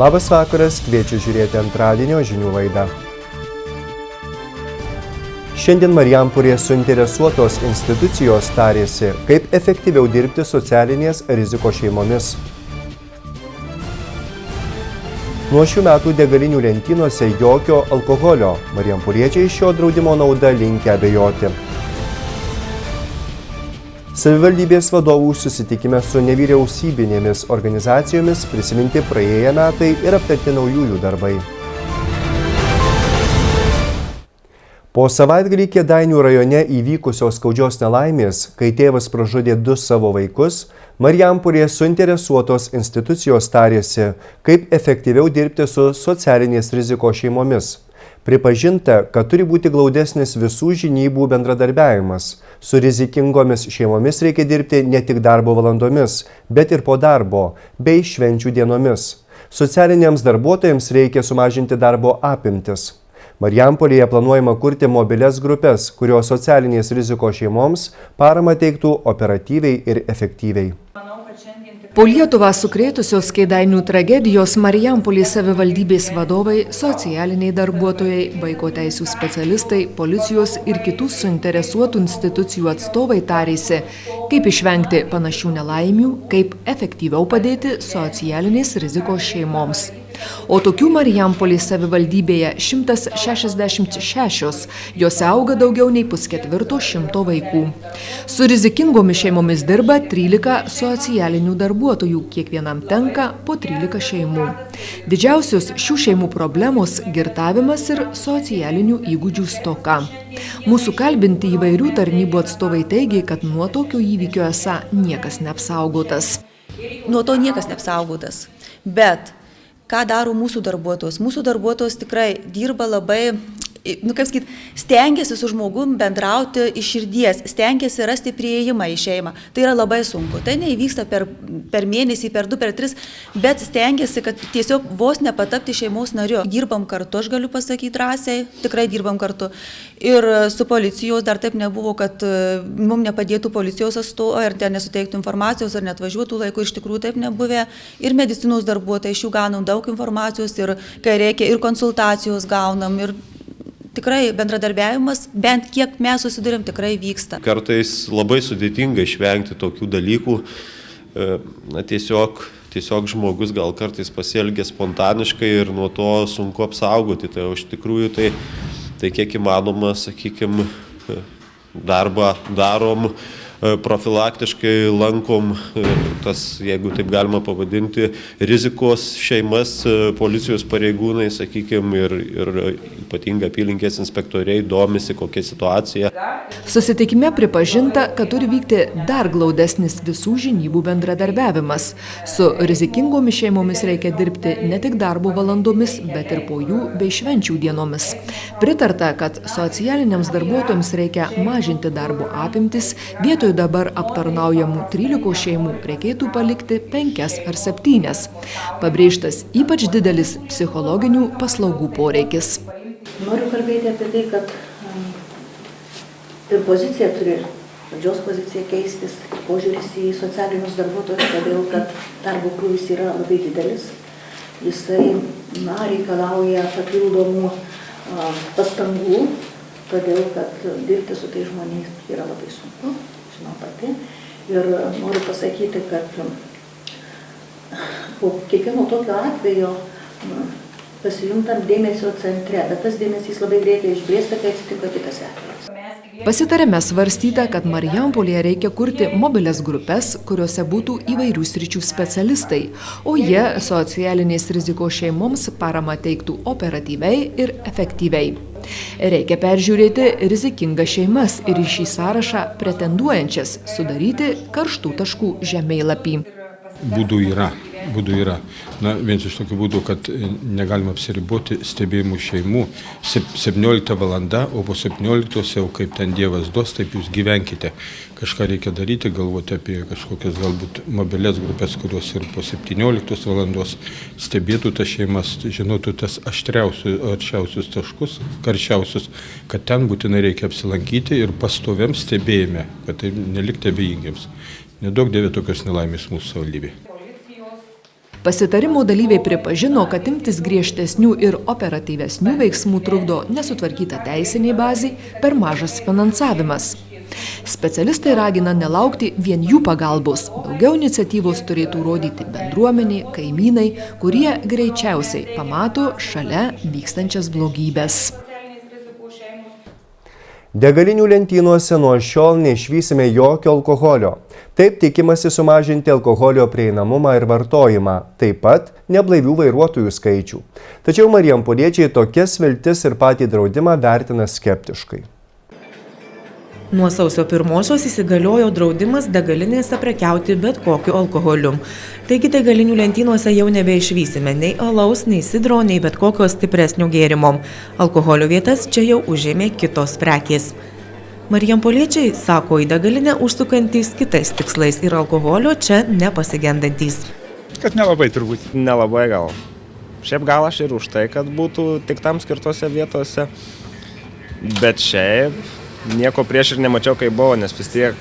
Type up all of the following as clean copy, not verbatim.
Labas vakaras, kviečiu žiūrėti antradienio žinių laidą. Šiandien Marijampolėje suinteresuotos institucijos tarėsi, kaip efektyviau dirbti socialinės rizikos šeimomis. Nuo šių metų degalinių lentynose jokio alkoholio. Marijampoliečiai šio draudimo nauda linkę abejoti. Savivaldybės vadovų susitikime su nevyriausybinėmis organizacijomis prisiminti praėję metai ir aptarti naujųjų darbai. Po savaitgalį Kėdainių rajone įvykusios skaudžios nelaimės, kai tėvas pražudė 2 savo vaikus, Marijampolėje suinteresuotos institucijos tarėsi, kaip efektyviau dirbti su socialinės rizikos šeimomis. Pripažinta, kad turi būti glaudesnis visų žinybų bendradarbiavimas. Su rizikingomis šeimomis reikia dirbti ne tik darbo valandomis, bet ir po darbo, bei švenčių dienomis. Socialiniams darbuotojams reikia sumažinti darbo apimtis. Marijampolėje planuojama kurti mobilias grupės, kurios socialinės rizikos šeimoms paramą teiktų operatyviai ir efektyviai. Po Lietuvą sukrėtusios Kėdainių tragedijos Marijampolės savivaldybės vadovai, socialiniai darbuotojai, vaiko teisių specialistai, policijos ir kitų suinteresuotų institucijų atstovai tarėsi, kaip išvengti panašių nelaimių, kaip efektyviau padėti socialinės rizikos šeimoms. O tokių Marijampolės savivaldybėje 166, jose auga daugiau nei 1,25 vaikų. Su rizikingomis šeimomis dirba 13 socialinių darbuotojų, kiekvienam tenka po 13 šeimų. Didžiausios šių šeimų problemos – girtavimas ir socialinių įgūdžių stoka. Mūsų kalbinti įvairių tarnybų atstovai teigia, kad nuo tokio įvykio esą niekas neapsaugotas. Nuo to niekas neapsaugotas, bet ką daro mūsų darbuotojos? Mūsų darbuotojos tikrai dirba labai, stengiasi su žmogum bendrauti iš širdies, stengiasi rasti priėjimą į šeimą. Tai yra labai sunku. Tai neįvyksta per mėnesį, per 2, per 3, bet stengiasi, kad tiesiog vos nepatapti šeimos nariu. Dirbam kartu, aš galiu pasakyti drąsiai, tikrai dirbam kartu. Ir su policijos dar taip nebuvo, kad mums nepadėtų policijos atstovai, ar ten nesuteiktų informacijos, ar netvažiuotų laiku, iš tikrųjų taip nebuvę. Ir medicinos darbuotojai, iš jų gaunam daug informacijos, ir kai reikia, ir konsultacijos gaunam, ir tikrai bendradarbiavimas, bent kiek mes susidurėm, tikrai vyksta. Kartais labai sudėtinga išvengti tokių dalykų. Tiesiog žmogus gal kartais pasielgia spontaniškai ir nuo to sunku apsaugoti. Tai iš tikrųjų tai kiek įmanoma, sakykime, darbą darom, profilaktiškai lankom tas, jeigu taip galima pavadinti, rizikos šeimas, policijos pareigūnai, sakykime, ir ypatingai apylinkės inspektoriai domisi, kokia situacija. Susitikime pripažinta, kad turi vykti dar glaudesnis visų žinybų bendradarbiavimas. Su rizikingomis šeimomis reikia dirbti ne tik darbo valandomis, bet ir po jų bei švenčių dienomis. Pritarta, kad socialiniams darbuotojams reikia mažinti darbo apimtis, vietoj dabar aptarnaujamų 13 šeimų reikėtų palikti 5 ar 7. Pabrėžtas ypač didelis psichologinių paslaugų poreikis. Noriu kalbėti apie tai, kad ir pozicija turi, valdžios pozicija keistis, požiūris į socialinius darbuotojus, todėl kad darbo krūvis yra labai didelis. Jisai reikalauja papildomų pastangų, todėl kad dirbti su tai žmonės yra labai sunku. Žinau pati. Ir noriu pasakyti, kad po kiekvieno tokio atvejo pasijuntam dėmesio centre, bet tas dėmesys labai greitai išblėsta, kai atsitinka kitas atvejis. Pasitarime svarstyta, kad Marijampolėje reikia kurti mobilias grupės, kuriuose būtų įvairių sričių specialistai, o jie socialinės rizikos šeimoms paramą teiktų operatyviai ir efektyviai. Reikia peržiūrėti rizikingas šeimas ir į šį sąrašą pretenduojančias sudaryti karštų taškų žemėlapį. Būdų yra. Vienas iš tokių būdų, kad negalima apsiriboti stebėjimų šeimų. 17 valanda, o po 17 jau kaip ten Dievas duos, taip jūs gyvenkite. Kažką reikia daryti, galvoti apie kažkokias galbūt mobilias grupės, kurios ir po 17 valandos stebėtų tas šeimas, žinotų tas aršiausius taškus, karščiausius, kad ten būtinai reikia apsilankyti ir pastoviam stebėjime, kad tai nelikti abejingiems. Nedaug dievė tokios nelaimės mūsų savivaldybėje. Pasitarimo dalyviai pripažino, kad imtis griežtesnių ir operatyvesnių veiksmų trukdo nesutvarkyta teisinė bazė, per mažas finansavimas. Specialistai ragina nelaukti vien jų pagalbos. Daugiau iniciatyvos turėtų rodyti bendruomenė, kaimynai, kurie greičiausiai pamato šalia vykstančias blogybės. Degalinių lentynose nuo šiol neišvysime jokio alkoholio. Taip tikimasi sumažinti alkoholio prieinamumą ir vartojimą, taip pat neblaivių vairuotojų skaičių. Tačiau marijampoliečiai tokias viltis ir patį draudimą vertina skeptiškai. Nuo sausio 1 įsigaliojo draudimas degalinėse prekiauti bet kokiu alkoholiu. Taigi degalinių lentynose jau nebeišvysime nei alaus, nei sidro, nei bet kokio stipresnio gėrimo. Alkoholio vietas čia jau užėmė kitos prekės. Marijampoliečiai sako, į degalinę užsukantys kitais tikslais ir alkoholio čia nepasigendantys. Kad nelabai turbūt. Nelabai gal. Šiaip gal aš ir už tai, kad būtų tik tam skirtose vietose. Bet šiaip nieko prieš ir nemačiau, kai buvo, nes vis tiek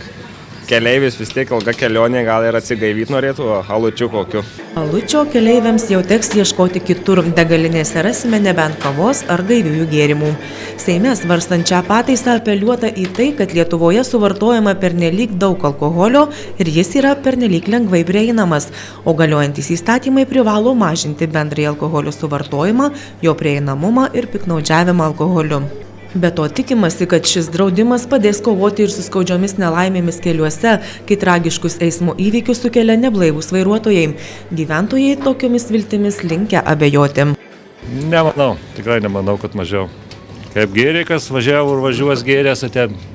keleivis, vis tiek ilga kelionė, gal ir atsigaivyti norėtų, alučių kokiu. Alučio keleiviams jau teks ieškoti kitur. Degalinėse rasime nebent kavos ar gaiviųjų gėrimų. Seime svarstant šią pataisą apeliuota į tai, kad Lietuvoje suvartojama pernelyg daug alkoholio ir jis yra pernelyg lengvai prieinamas, o galiojantys įstatymai privalo mažinti bendrąjį alkoholio suvartojimą, jo prieinamumą ir piktnaudžiavimą alkoholiu. Be to tikimasi, kad šis draudimas padės kovoti ir su skaudžiomis nelaimėmis keliuose, kai tragiškus eismo įvykius sukelia neblaivūs vairuotojai. Gyventojai tokiomis viltimis linkę abejoti. Nemanau, tikrai nemanau, kad mažiau. Kaip gėrė, kas važiavo ir važiuos gėrės,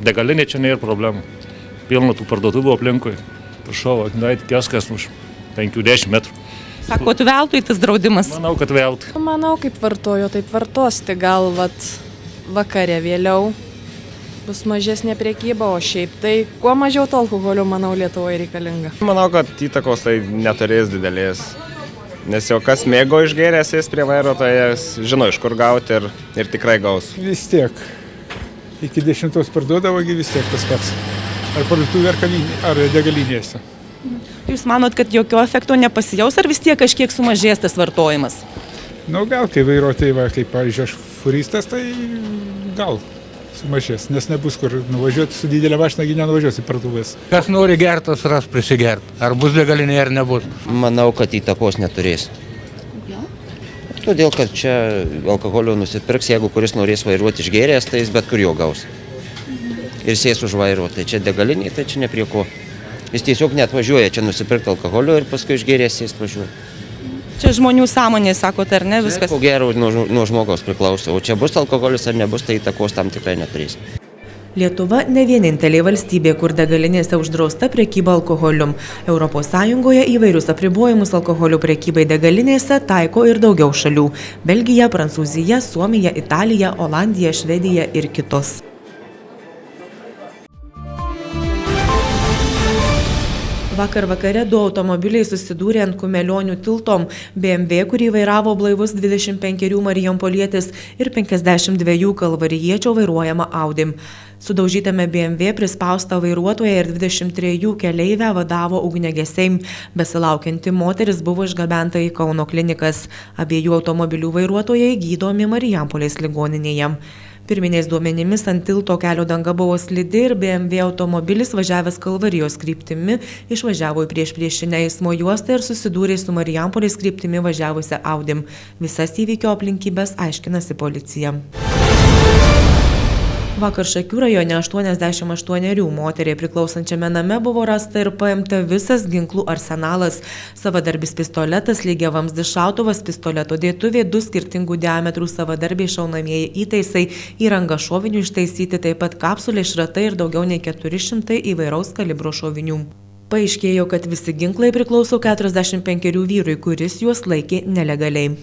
degalinė čia nėra problemų. Pilna tų parduotuvų aplinkui. Prašau, nueiti kioskas už 5-10 metrų. Sakot, veltui tas draudimas? Manau, kad veltui. Manau, kaip vartojo, taip vartos, tai gal vakare vėliau bus mažesnė prekyba, o šiaip tai kuo mažiau to alkoholio, manau, Lietuvoje reikalinga. Manau, kad įtakos tai neturės didelės, nes jau kas mėgo išgėręs jis prie vairo, tai žino iš kur gauti ir tikrai gaus. Vis tiek. Iki 10 parduodavo, vis tiek tas pats. Ar parduotuvė, ar degalinėse. Jūs manot, kad jokio efekto nepasijaus, ar vis tiek kažkiek sumažės tas vartojimas? Gal, kai vairuotojai, kaip pavyzdžiui, aš furistas, tai gal sumažės, nes nebus kur nuvažiuoti su didelė mašina, nenuvažiuosi į parduotuvės. Kas nori gertas, ras prisigerti. Ar bus degalinė, ar nebus. Manau, kad įtakos neturės. Todėl, kad čia alkoholio nusipirks, jeigu kuris norės vairuoti išgėręs, tai jis bet kur jo gaus. Ir sės už vairo, tai čia degalinė, tai čia ne prie ko. Jis tiesiog net važiuoja čia nusipirkti alkoholio ir paskui išgėręs sės važiuoja. Čia žmonių sąmonė, sakot, ar ne viskas? Ko gero nuo žmogaus priklauso, o čia bus alkoholis ar nebus, tai įtakos tam tikrai neturės. Lietuva ne vienintelė valstybė, kur degalinėse uždrausta prekyba alkoholiu. Europos Sąjungoje įvairius apribojimus alkoholio prekybai degalinėse taiko ir daugiau šalių – Belgija, Prancūzija, Suomija, Italija, Olandija, Švedija ir kitos. Vakar vakare 2 automobiliai susidūrė ant Kumelionių tilto. BMW, kurį vairavo blaivus 25 marijampolietis ir 52 kalvarijiečio vairuojama Audi. Sudaužytame BMW prispausta vairuotoja ir 23 keleivę vadavo ugniagesiai. Besilaukianti moteris buvo išgabenta į Kauno klinikas. Abiejų automobilių vairuotojai gydomi Marijampolės ligoninėje. Pirminiais duomenimis ant tilto kelio danga buvo slidi ir BMW automobilis važiavęs Kalvarijos kryptimi išvažiavo į priešpriešinę eismo juostą ir susidūrė su Marijampolės kryptimi važiavusią Audi. Visas įvykio aplinkybės aiškinasi policija. Vakar Šakių rajone 88 moteriai priklausančiame name buvo rasta ir paimta visas ginklų arsenalas. Savadarbis pistoletas, lygiavamzdis šautuvas, pistoleto dėtuvė, 2 skirtingų diametrų savadarbiai šaunamieji įtaisai, įranga šovinių ištaisyti, taip pat kapsulė, šratai ir daugiau nei 400 įvairaus kalibro šovinių. Paaiškėjo, kad visi ginklai priklauso 45 vyrui, kuris juos laikė nelegaliai.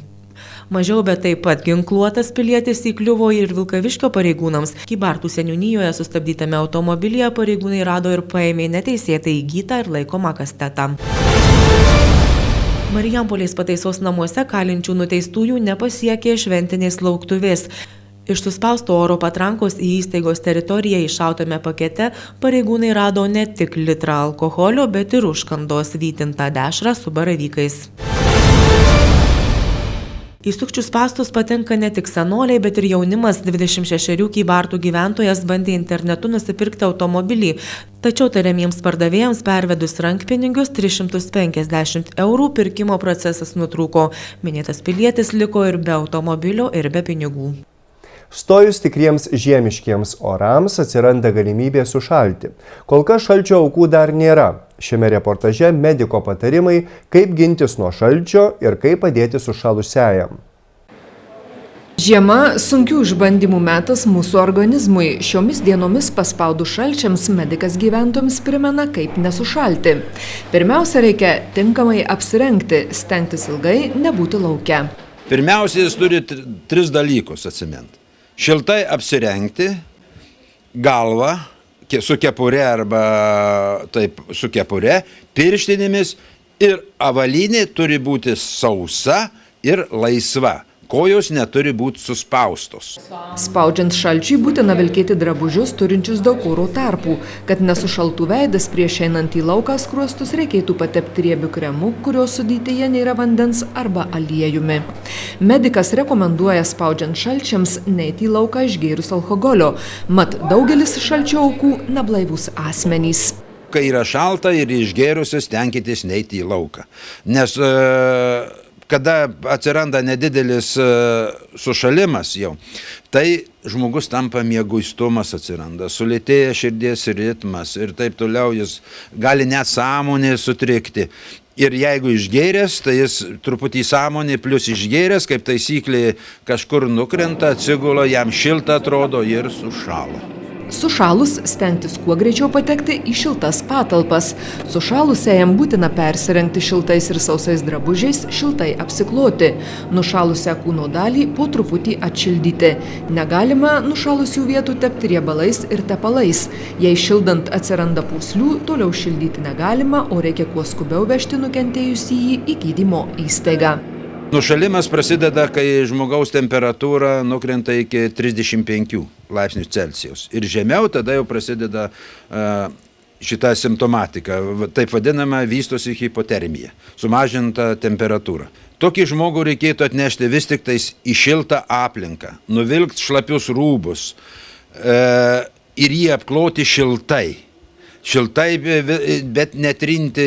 Mažiau, bet taip pat ginkluotas pilietis įkliuvo ir Vilkaviškio pareigūnams. Kybartų seniūnijoje sustabdytame automobilyje pareigūnai rado ir paėmė neteisėtai įgytą ir laikomą kastetą. Marijampolės pataisos namuose kalinčių nuteistųjų nepasiekė šventinės lauktuvės. Iš suspausto oro patrankos į įstaigos teritoriją iššautame pakete pareigūnai rado ne tik litrą alkoholio, bet ir užkandos vytintą dešrą su baravykais. Į sukčių spąstus patenka ne tik senoliai, bet ir jaunimas. 26 Kybartų gyventojas bandė internetu nusipirkti automobilį, tačiau tariamiems pardavėjams pervedus rankpinigius 350 eurų pirkimo procesas nutrūko. Minėtas pilietis liko ir be automobilio, ir be pinigų. Stojus tikriems žiemiškiems orams atsiranda galimybė sušalti. Kol kas šalčio aukų dar nėra. Šiame reportaže mediko patarimai, kaip gintis nuo šalčio ir kaip padėti sušalusiajam. Žiema sunkių išbandymų metas mūsų organizmui. Šiomis dienomis paspaudus šalčiams medikas gyventojams primena, kaip nesušalti. Pirmiausia, reikia tinkamai apsirengti, stengtis ilgai nebūti lauke. Pirmiausia, jis turi 3 dalykus atsimint. Šiltai apsirengti, galvą su kepure arba taip su kepure, pirštinėmis ir avalynė turi būti sausa ir laisva. Kojos neturi būti suspaustos. Spaudžiant šalčiui būtina vilkėti drabužius turinčius daug oro tarpų. Kad nesušaltų veidas prieš einant į lauką, skruostus reikėtų patepti riebiu kremu, kurio sudėtyje nėra vandens arba aliejumi. Medikas rekomenduoja spaudžiant šalčiams neiti į lauką išgėrus alkoholio. Mat daugelis šalčio aukų neblaivūs asmenys. Kai yra šalta ir išgėrusius, stenkitės neiti į lauką. Nes kada atsiranda nedidelis sušalimas jau, tai žmogus tampa mieguistumas atsiranda, sulėtėja širdies ritmas ir taip toliau, jis gali net sąmonė sutrikti. Ir jeigu išgėręs, tai jis truputį sąmonė plus išgėręs, kaip taisyklė, kažkur nukrenta, atsigula, jam šilta atrodo ir sušalo. Sušalus stengtis kuo greičiau patekti į šiltas patalpas. Sušalusiajam būtina persirengti šiltais ir sausais drabužiais, šiltai apsikloti. Nušalusią kūno dalį po truputį atšildyti. Negalima nušalusių vietų tepti riebalais ir tepalais. Jei šildant atsiranda pūslių, toliau šildyti negalima, o reikia kuo skubiau vežti nukentėjusįjį į gydymo įstaigą. Nušalimas prasideda, kai žmogaus temperatūra nukrenta iki 35 laipsnių Celsijaus. Ir žemiau tada jau prasideda šita simptomatika, taip vadinama, vystosi hipotermija, sumažinta temperatūra. Tokį žmogų reikėtų atnešti vis tik tais į šiltą aplinką, nuvilkti šlapius rūbus ir jį apkloti šiltai. Šiltai, bet netrinti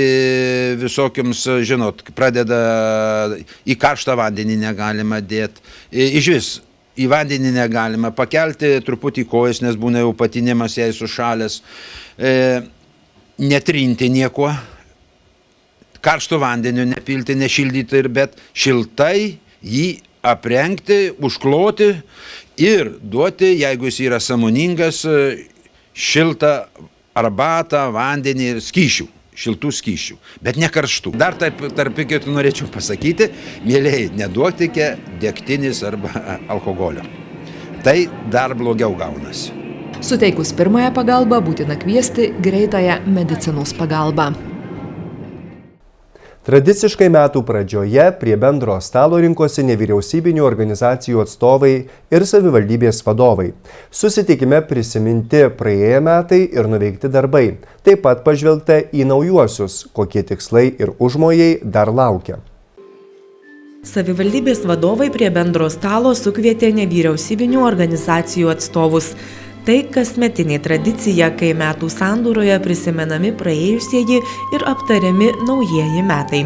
visokiams, žinot, pradeda į karštą vandenį negalima dėti. Išvis į vandenį negalima pakelti truputį kojas, nes būna jau patinimas jai sušalęs. Netrinti nieko, karšto vandeniu nepilti, nešildyti, bet šiltai jį aprengti, užkloti ir duoti, jeigu jis yra sąmoningas, šiltą arbatą, vandenį ir skyšių, šiltų skyšių, bet ne karštų. Dar tarp kitų norėčiau pasakyti, mėlėjai, neduokite degtinis arba alkoholio. Tai dar blogiau gaunasi. Suteikus pirmąją pagalbą būtina kviesti greitąją medicinos pagalbą. Tradiciškai metų pradžioje prie bendro stalo rinkosi nevyriausybinių organizacijų atstovai ir savivaldybės vadovai. Susitikime prisiminti praėję metai ir nuveikti darbai. Taip pat pažvelgta į naujuosius, kokie tikslai ir užmojai dar laukia. Savivaldybės vadovai prie bendro stalo sukvietė nevyriausybinių organizacijų atstovus. Tai kasmetinė tradicija, kai metų sandūroje prisimenami praėjusieji ir aptariami naujieji metai.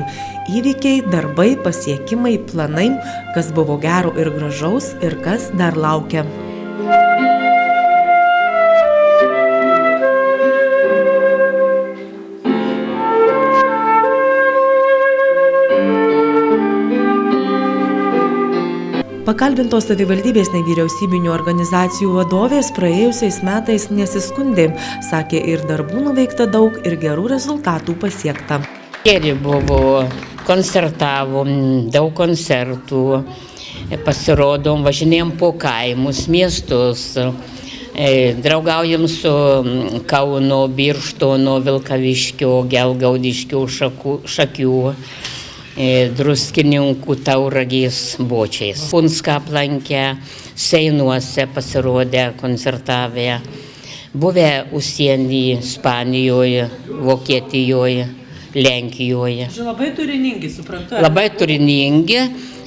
Įvykiai, darbai, pasiekimai, planai, kas buvo gero ir gražaus ir kas dar laukia. Pakalbintos savivaldybės nevyriausybinių organizacijų vadovės praėjusiais metais nesiskundė, sakė ir darbų nuveikta daug ir gerų rezultatų pasiekta. Geri buvo, koncertavom, daug koncertų, pasirodom, važinėjom po kaimus, miestus, draugaujam su Kauno, Birštono, Vilkaviškio, Gelgaudiškio, Šakių, Druskininkų, Tauragės bočiais. Punską aplankę, Seinuose pasirodę, koncertavę, buvę užsienį, Ispanijoje, Vokietijoje, Lenkijoje. Labai turiningi, suprantu. Labai turiningi,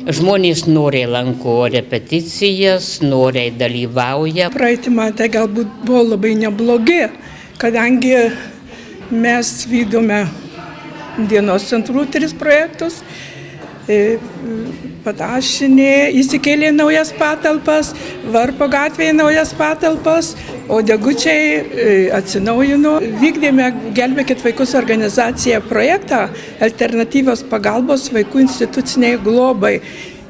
žmonės noriai lanko repeticijas, noriai dalyvauja. Praeitį metai galbūt buvo labai neblogi, kadangi mes vykdome dienos centrų 3 projektus. Patašinė įsikėlė naujas patalpas, Varpo gatvėje naujas patalpas, o Degučiai atsinaujino. Vykdėme Gelbėkit vaikus organizaciją projektą alternatyvios pagalbos vaikų instituciniai globai,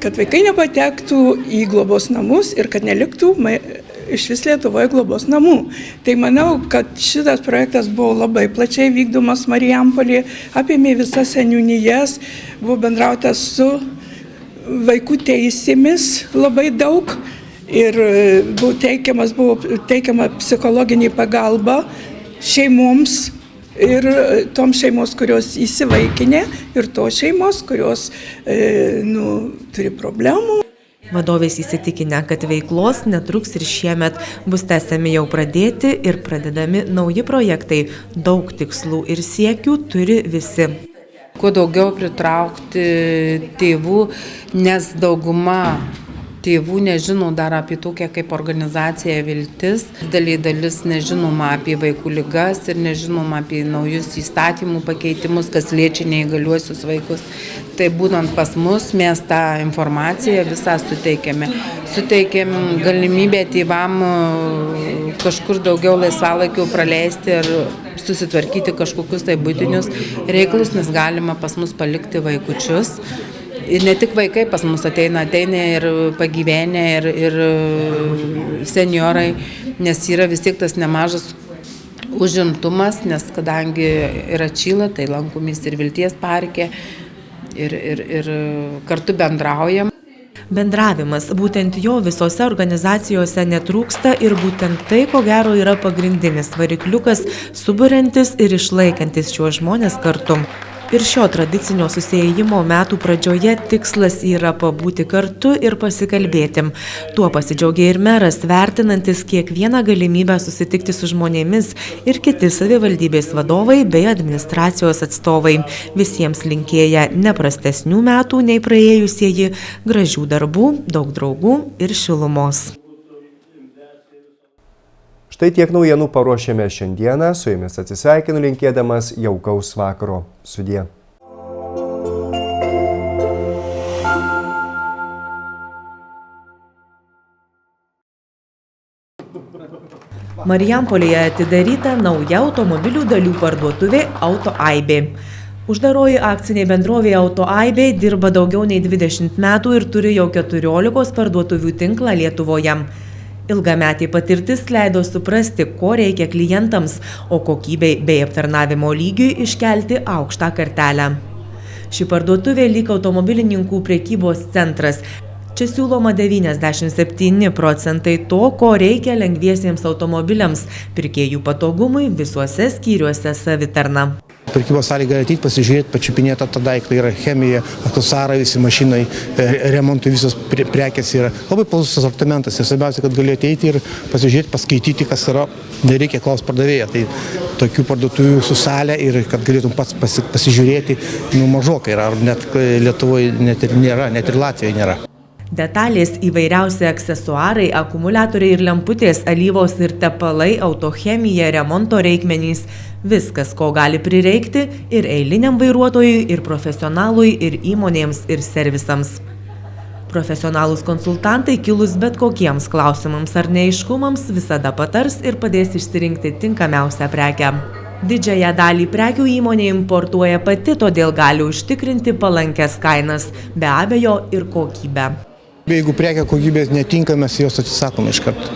kad vaikai nepatektų į globos namus ir kad neliktų iš vis Lietuvoje globos namų. Tai manau, kad šitas projektas buvo labai plačiai vykdomas Marijampolėje, apėmė visas seniūnijas, buvo bendrauta su vaikų teisėmis labai daug ir buvo teikiama psichologinė pagalba šeimoms ir toms šeimos, kurios įsivaikinė ir tos šeimos, kurios turi problemų. Vadovės įsitikinę, kad veiklos netruks ir šiemet bus tęsiami jau pradėti ir pradedami nauji projektai. Daug tikslų ir siekių turi visi. Kuo daugiau pritraukti tėvų, nes dauguma tėvų nežino dar apie tokią kaip organizacija Viltis. Dalis nežinoma apie vaikų ligas ir nežinoma apie naujus įstatymų pakeitimus, kas liečia neįgaliuosius vaikus. Tai būtent pas mus mes tą informaciją visą suteikiame. Suteikiam galimybę tėvam kažkur daugiau laisvalaikio praleisti ir susitvarkyti kažkokius tai būtinius reikalus, nes galima pas mus palikti vaikučius. Ir ne tik vaikai pas mus ateina ir pagyvenę, ir seniorai, nes yra vis tiek tas nemažas užimtumas, nes kadangi yra atšyla, tai lankomis ir Vilties parke ir kartu bendraujam. Bendravimas, būtent jo visose organizacijose netrūksta ir būtent tai, ko gero, yra pagrindinis varikliukas, suburiantis ir išlaikantis šiuos žmonės kartu. Ir šio tradicinio susiėjimo metų pradžioje tikslas yra pabūti kartu ir pasikalbėti. Tuo pasidžiaugė ir meras, vertinantis kiekvieną galimybę susitikti su žmonėmis ir kiti savivaldybės vadovai bei administracijos atstovai. Visiems linkėja neprastesnių metų nei praėjusieji, gražių darbų, daug draugų ir šilumos. Štai tiek naujienų paruošėme šiandieną, su jumis atsisveikinu linkėdamas jaukaus vakaro. Sudie. Marijampolėje atidaryta nauja automobilių dalių parduotuvė Auto Aibė. Uždaroji akcinė bendrovė Auto Aibė dirba daugiau nei 20 metų ir turi jau 14 parduotuvių tinklą Lietuvoje. Ilgametė patirtis leido suprasti, ko reikia klientams, o kokybei bei aptarnavimo lygiui iškelti aukštą kartelę. Ši parduotuvė lyg automobilininkų prekybos centras. Čia siūloma 97% to, ko reikia lengviesiems automobiliams, pirkėjų patogumui visuose skyriuose savitarna. Prekybos salė gali ateiti, pasižiūrėti, pačiupinėti tą daiktą, yra chemija, aksesuarai, visi mašinai, remontui visos prekės yra. Labai platus asortimentas ir svarbiausia, kad gali ateiti ir pasižiūrėti, paskaityti, kas yra, nereikia klausti pardavėją. Tai tokių parduotuvių su salė ir kad galėtum pats pasižiūrėti, mažokai yra, net Lietuvoje net ir nėra, net ir Latvijoje nėra. Detalės, įvairiausi aksesuarai, akumuliatoriai ir lemputės, alyvos ir tepalai, autochemija, remonto reikmenys. Viskas, ko gali prireikti ir eiliniam vairuotojui, ir profesionalui, ir įmonėms, ir servisams. Profesionalūs konsultantai kilus bet kokiems klausimams ar neaiškumams visada patars ir padės išsirinkti tinkamiausią prekę. Didžiąją dalį prekių įmonė importuoja pati, todėl gali užtikrinti palankias kainas, be abejo ir kokybę. Jeigu prekia kokybės netinka, mes jos atsisakome iš karto.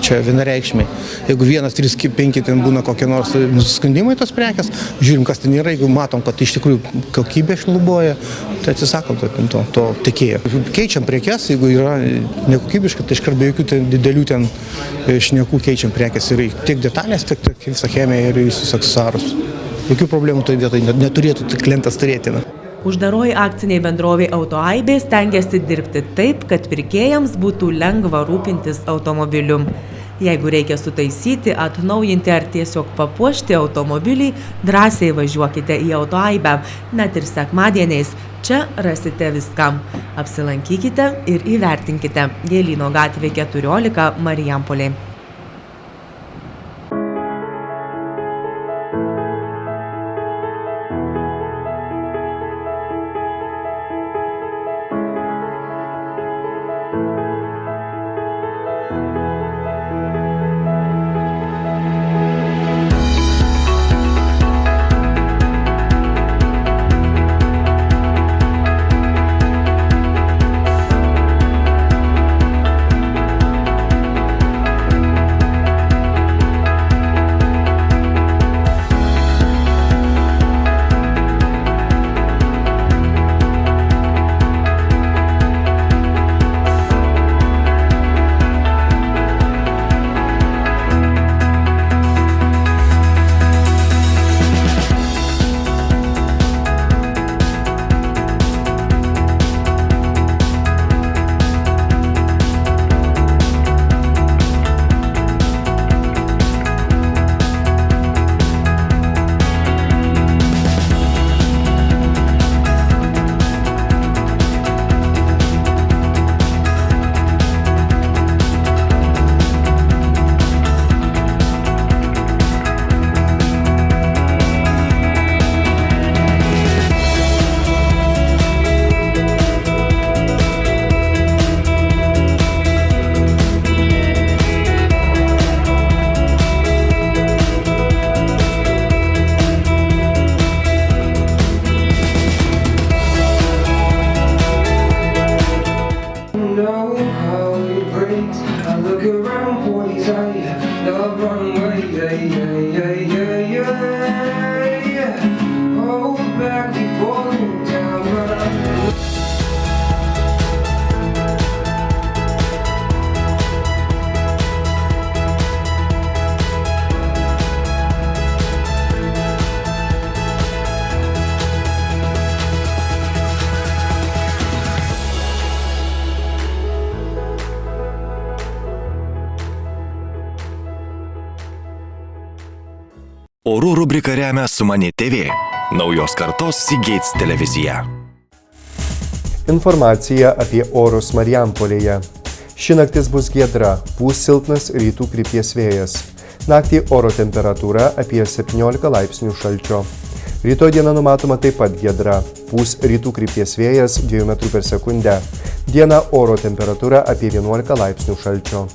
Čia vienareikšmiai. Jeigu 1, 3, 5 ten būna kokie nors nusiskundimai tos prekės, žiūrim, kas ten yra, jeigu matom, kad iš tikrųjų kokybė šlubuoja, tai atsisakom to tiekėjo. Keičiam prekes, jeigu yra nekokybiška, tai iškart be jokių didelių ten šnekų keičiam prekes ir tiek detalės, tiek visą chemiją ir visus aksesuarus. Jokių problemų toje vietoje neturėtų klientas turėti. Uždaroji akcinė bendrovė Auto Aibė stengiasi dirbti taip, kad pirkėjams būtų lengva rūpintis automobiliu. Jeigu reikia sutaisyti, atnaujinti ar tiesiog papuošti automobilį, drąsiai važiuokite į Autoaibę, net ir sekmadieniais. Čia rasite viską. Apsilankykite ir įvertinkite. Gėlyno gatvė 14, Marijampolė. Orų rubriką remia Sumani TV, naujos kartos Seagates televizija. Informacija apie orus Marijampolėje. Ši naktis bus giedra, pūs silpnas rytų krypties vėjas. Naktį oro temperatūra apie 17 laipsnių šalčio. Rytoj diena numatoma taip pat giedra, pūs rytų krypties vėjas 2 m/s. Diena oro temperatūra apie 11 laipsnių šalčio.